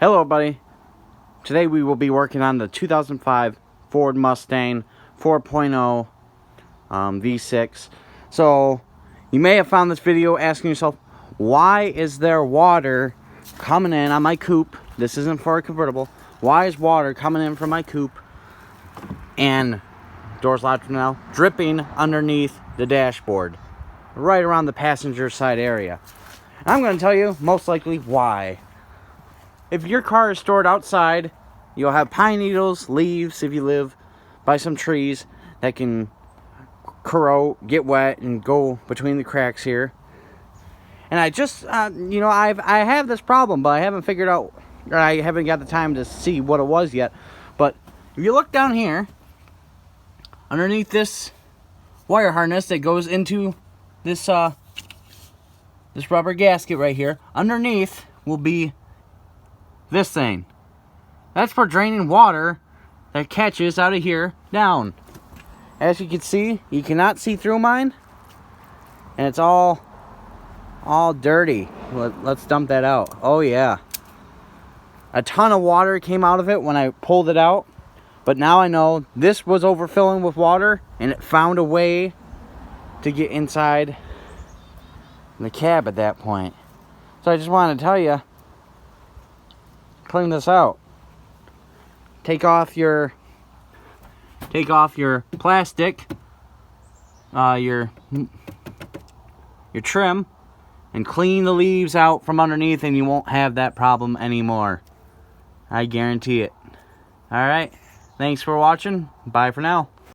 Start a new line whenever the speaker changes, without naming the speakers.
Hello everybody. Today we will be working on the 2005 Ford Mustang 4.0 V6. So you may have found this video asking yourself, why is there water coming in on my coupe? This isn't for a convertible. Why is water coming in from my coupe and doors locked from now, dripping underneath the dashboard, right around the passenger side area? And I'm going to tell you most likely why. If your car is stored outside, you'll have pine needles, leaves, if you live by some trees that can corrode, get wet, and go between the cracks here. And I just, I have this problem, but I haven't figured out, or I haven't got the time to see what it was yet. But if you look down here, underneath this wire harness that goes into this this rubber gasket right here, underneath will be this thing. That's for draining water that catches out of here down. As you can see, you cannot see through mine, and it's all dirty. Let's dump that out. Oh yeah, a ton of water came out of it when I pulled it out, but now I know this was overfilling with water and it found a way to get inside the cab at that point. So I just wanted to tell you, clean this out. Take off your plastic, your trim, and clean the leaves out from underneath, and you won't have that problem anymore. I guarantee it. Alright, thanks for watching. Bye for now.